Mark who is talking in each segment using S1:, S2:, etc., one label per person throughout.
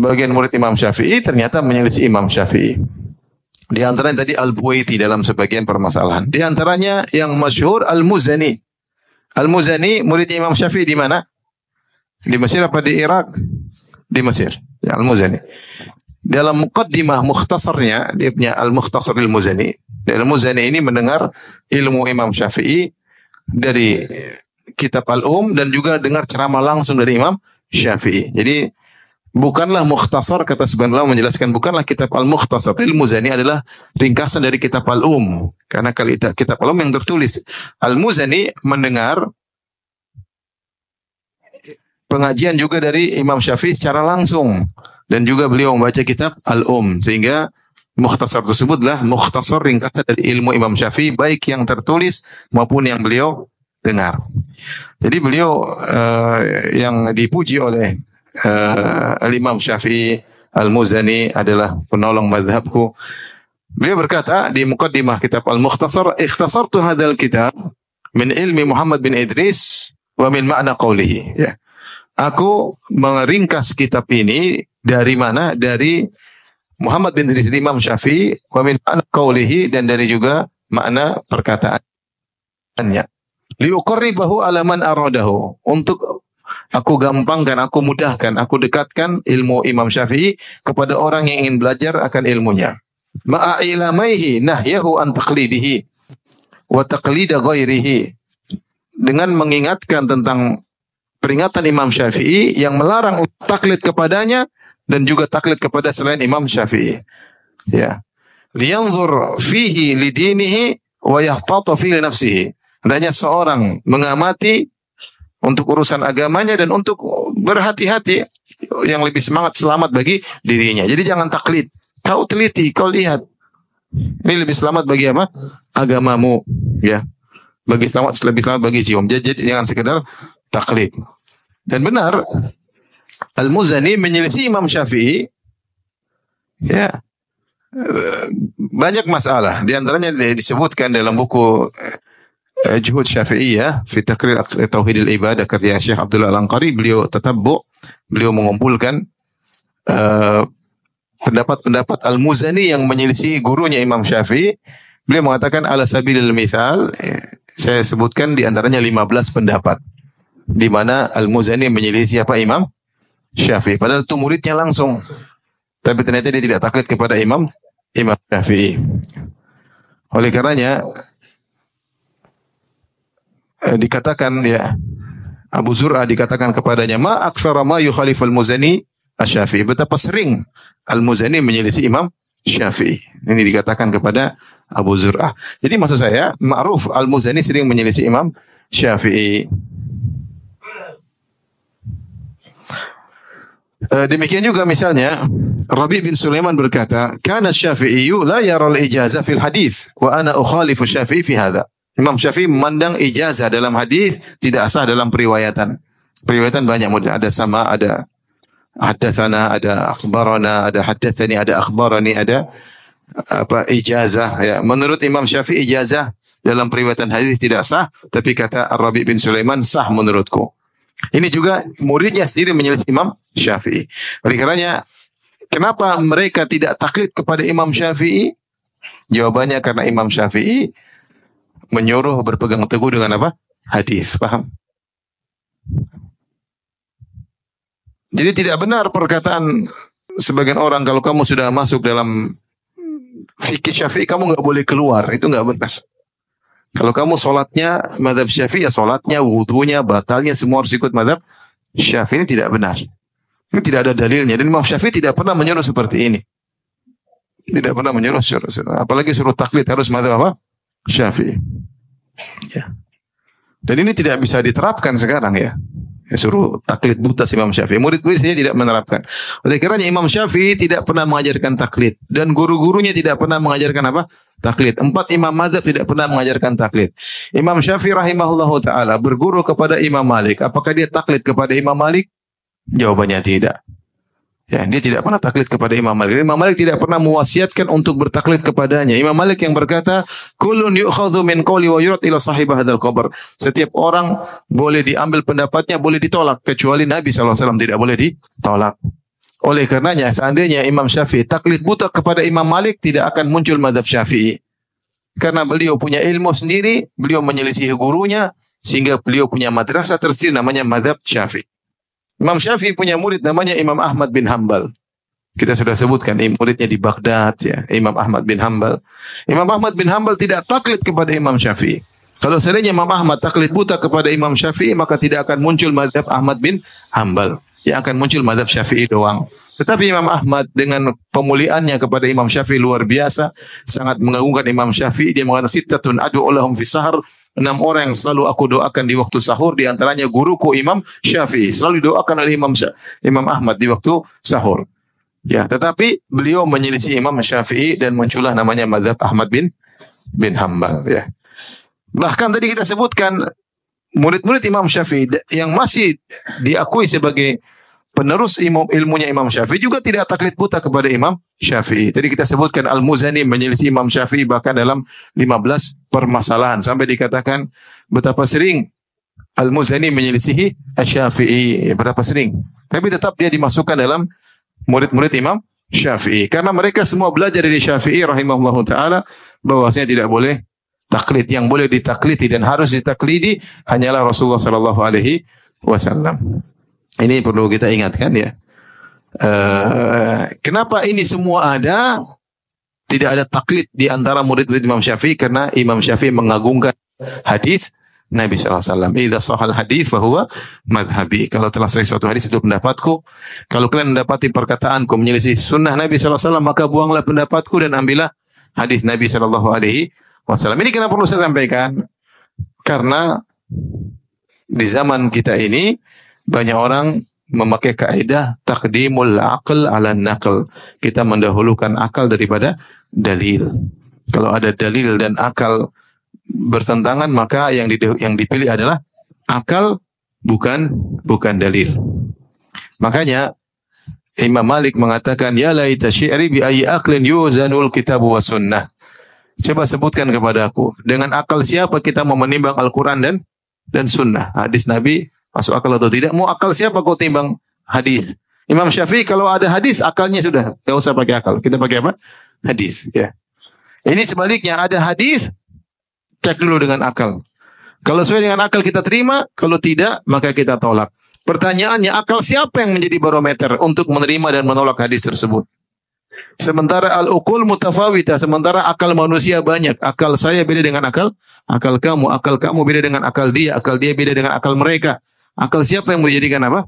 S1: sebagian murid Imam Syafi'i ternyata menyelisih Imam Syafi'i. Di antaranya tadi Al-Buwaiti dalam sebagian permasalahan. Di antaranya yang masyhur Al-Muzani. Al-Muzani murid Imam Syafi'i di mana? Di Mesir apa di Irak? Di Mesir. Ya, Al-Muzani. Dalam muqaddimah mukhtasarnya, dia punya Al-Mukhtasar Al-Muzani. Al-Muzani ini mendengar ilmu Imam Syafi'i dari kitab dan juga dengar ceramah langsung dari Imam Syafi'i. Jadi bukanlah mukhtasar, kata sebagian ulama menjelaskan, bukanlah kitab Al-Mukhtasar. Al-Muzani adalah ringkasan dari kitab Karena kalau kitab yang tertulis. Al-Muzani mendengar pengajian juga dari Imam Syafi'i secara langsung. Dan juga beliau membaca kitab Sehingga mukhtasar tersebutlah mukhtasar ringkasan dari ilmu Imam Syafi'i, baik yang tertulis maupun yang beliau dengar. Jadi beliau yang dipuji oleh Al-Imam Syafi'i, Al-Muzani adalah penolong mazhabku. Beliau berkata di muqaddimah kitab Al-Mukhtasar, "Ikhtasartu hadzal kitab min ilmi Muhammad bin Idris wa min ma'na qawlihi." Ya. Aku meringkas kitab ini dari mana? Dari Muhammad bin Idris Imam Syafi'i wa min ma'na qawlihi, dan dari juga makna perkataannya. Liuqarribahu ala man aradahu, untuk aku gampangkan, aku mudahkan, aku dekatkan ilmu Imam Syafi'i kepada orang yang ingin belajar akan ilmunya. Ma'ilamaihi nahyahu an taqlidihi wa taqlida ghairihi, dengan mengingatkan tentang peringatan Imam Syafi'i yang melarang taklid kepadanya dan juga taklid kepada selain Imam Syafi'i. Ya. Liyanzur fihi lidinihi wa yahtata fi nafsihi. Hendaknya seorang mengamati untuk urusan agamanya dan untuk berhati-hati yang lebih semangat selamat bagi dirinya. Jadi jangan taklid. Kau teliti, kau lihat. Ini lebih selamat bagi apa? Agamamu, ya. Lebih selamat bagi jiwa. Jadi jangan sekedar taklid. Dan benar, Al-Muzani menyelisih Imam Syafi'i. Ya. Banyak masalah. Di antaranya disebutkan dalam buku Juhud Syafi'iyah fi Taqrir Tauhidil Ibadah karya Syekh Abdullah Al-Anqari. Beliau beliau mengumpulkan pendapat-pendapat Al-Muzani yang menyelisih gurunya Imam Syafi'i. Beliau mengatakan ala sabilil mithal, saya sebutkan di antaranya 15 pendapat di mana Al-Muzani menyelisih apa Imam Syafi'i, padahal itu muridnya langsung. Tapi ternyata dia tidak taklid kepada Imam Syafi'i. Oleh karenanya dikatakan, ya, Abu Zur'ah dikatakan kepadanya, ma aktsara ma yukhalif al-Muzani asy-Syafi'i, betapa sering Al-Muzani menyelisih Imam Syafi'i. Ini dikatakan kepada Abu Zur'ah. Jadi maksud saya, ma'ruf Al-Muzani sering menyelisih Imam Syafi'i. Demikian juga misalnya Rabi' bin Sulaiman berkata, kana Syafi'iyyu la yara al-ijazah fil hadits wa ana ukhalifu Syafi'i fi hadha. Imam Syafi'i memandang ijazah dalam hadis tidak sah dalam periwayatan. Periwayatan banyak model, ada sama, ada haddatsana, ada akhbarana, ada haddatsani, ada akhbarani, ada apa ijazah, ya. Menurut Imam Syafi'i ijazah dalam periwayatan hadis tidak sah, tapi kata Ar-Rabi' bin Sulaiman sah menurutku. Ini juga muridnya sendiri menyelisih Imam Syafi'i. Oleh karenanya, kenapa mereka tidak taklid kepada Imam Syafi'i? Jawabannya karena Imam Syafi'i menyuruh berpegang teguh dengan apa? Hadis, paham? Jadi tidak benar perkataan sebagian orang kalau kamu sudah masuk dalam fikih Syafi'i kamu nggak boleh keluar, itu nggak benar. Kalau kamu solatnya mazhab Syafi'i, ya solatnya, wudunya, batalnya semua harus ikut mazhab Syafi'i, ini tidak benar. Ini tidak ada dalilnya, dan Imam Syafi'i tidak pernah menyuruh seperti ini. Tidak pernah menyuruh, apalagi suruh taklid harus mazhab apa? Syafi'i. Ya. Dan ini tidak bisa diterapkan sekarang, ya. Suruh taklid buta Imam Syafi'i. Murid-murid saya tidak menerapkan. Oleh kerana Imam Syafi'i tidak pernah mengajarkan taklid, dan guru-gurunya tidak pernah mengajarkan apa? Taklid. 4 imam mazhab tidak pernah mengajarkan taklid. Imam Syafi'i rahimahullahu taala berguru kepada Imam Malik. Apakah dia taklid kepada Imam Malik? Jawabannya tidak. Ya, dia tidak pernah taklid kepada Imam Malik. Imam Malik tidak pernah mewasiatkan untuk bertaklid kepadanya. Imam Malik yang berkata, "Kullun yu'khadhu min qawli wa yurad ila sahib hadzal qabr." Setiap orang boleh diambil pendapatnya, boleh ditolak, kecuali Nabi SAW tidak boleh ditolak. Oleh karenanya seandainya Imam Syafi'i taklid buta kepada Imam Malik, tidak akan muncul mazhab Syafi'i. Karena beliau punya ilmu sendiri, beliau menyelisihi gurunya, sehingga beliau punya madrasah tersendiri namanya mazhab Syafi'i. Imam Syafi'i punya murid namanya Imam Ahmad bin Hambal. Kita sudah sebutkan muridnya di Baghdad, ya, Imam Ahmad bin Hambal. Imam Ahmad bin Hambal tidak taklid kepada Imam Syafi'i. Kalau seandainya Imam Ahmad taklid buta kepada Imam Syafi'i, maka tidak akan muncul mazhab Ahmad bin Hambal. Yang akan muncul mazhab Syafi'i doang. Tetapi Imam Ahmad dengan pemuliaannya kepada Imam Syafi'i luar biasa, sangat mengagungkan Imam Syafi'i. Dia mengatakan sittatun ad'u lahum fi sahar, 6 orang yang selalu aku doakan di waktu sahur, di antaranya guruku Imam Syafi'i. Selalu didoakan oleh Imam Ahmad di waktu sahur. Ya, tetapi beliau menyelisih Imam Syafi'i dan muncullah namanya mazhab Ahmad bin Hambal, ya. Bahkan tadi kita sebutkan murid-murid Imam Syafi'i yang masih diakui sebagai penerus ilmunya Imam Syafi'i juga tidak taklid buta kepada Imam Syafi'i. Tadi kita sebutkan Al-Muzani menyelisih Imam Syafi'i bahkan dalam 15 permasalahan. Sampai dikatakan betapa sering Al-Muzani menyelisihi Asy-Syafi'i. Berapa sering. Tapi tetap dia dimasukkan dalam murid-murid Imam Syafi'i. Karena mereka semua belajar dari Syafi'i rahimahullahu ta'ala bahwasanya tidak boleh taklid. Yang boleh ditaklidi dan harus ditaklidi hanyalah Rasulullah sallallahu alaihi wasallam. Ini perlu kita ingatkan, ya. Kenapa ini semua ada? Tidak ada taklid di antara murid-murid Imam Syafi'i karena Imam Syafi'i mengagungkan hadis Nabi sallallahu alaihi wasallam. Idza shahal hadis fa huwa madhhabi. Kalau telah sahih suatu hadis itu pendapatku. Kalau kalian mendapati perkataanku menyelisih sunnah Nabi sallallahu alaihi wasallam, maka buanglah pendapatku dan ambillah hadis Nabi sallallahu alaihi wasallam. Ini kenapa perlu saya sampaikan? Karena di zaman kita ini banyak orang memakai kaidah taqdimul aql ala naql. Kita mendahulukan akal daripada dalil. Kalau ada dalil dan akal bertentangan, maka yang dipilih adalah akal, bukan dalil. Makanya Imam Malik mengatakan, ya laita syi'ri bi ayyi aqlin yuzanul kitab wa sunnah. Coba sebutkan kepada aku, dengan akal siapa kita mau menimbang Al-Quran dan sunnah? Hadis Nabi masuk akal atau tidak? Mau akal siapa kau timbang hadis? Imam Syafi'i kalau ada hadis, akalnya sudah, tidak usah pakai akal. Kita pakai apa? Hadis, ya. Ini sebaliknya, ada hadis, cek dulu dengan akal. Kalau sesuai dengan akal kita terima, kalau tidak maka kita tolak. Pertanyaannya, akal siapa yang menjadi barometer untuk menerima dan menolak hadis tersebut? Sementara al-uqul mutafawita, sementara akal manusia banyak. Akal saya beda dengan akal kamu beda dengan akal dia beda dengan akal mereka. Akal siapa yang menjadikan apa?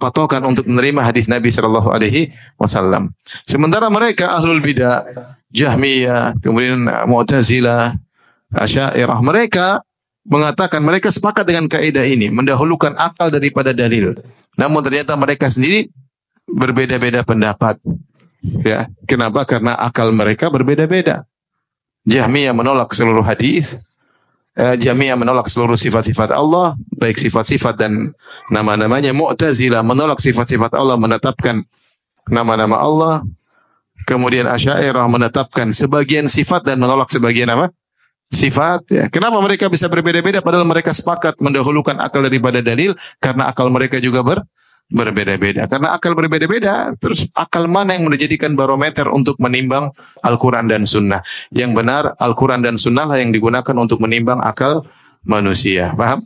S1: Patokan untuk menerima hadis Nabi sallallahu alaihi wasallam. Sementara mereka ahlul bidah, Jahmiyah, kemudian Mu'tazilah, Asy'ariyah, mereka mengatakan, mereka sepakat dengan kaidah ini, mendahulukan akal daripada dalil. Namun ternyata mereka sendiri berbeda-beda pendapat. Ya, kenapa? Karena akal mereka berbeda-beda. Jahmiyah menolak seluruh hadis. Jahmiyah menolak seluruh sifat-sifat Allah, baik sifat-sifat dan nama-namanya. Mu'tazilah menolak sifat-sifat Allah, menetapkan nama-nama Allah. Kemudian Asy'ariyah menetapkan sebagian sifat dan menolak sebagian apa? Sifat. Ya. Kenapa mereka bisa berbeda-beda padahal mereka sepakat mendahulukan akal daripada dalil? Karena akal mereka juga berbeda-beda. Karena akal berbeda-beda, terus akal mana yang menjadikan barometer untuk menimbang Al-Quran dan Sunnah? Yang benar, Al-Quran dan Sunnah lah yang digunakan untuk menimbang akal manusia. Paham?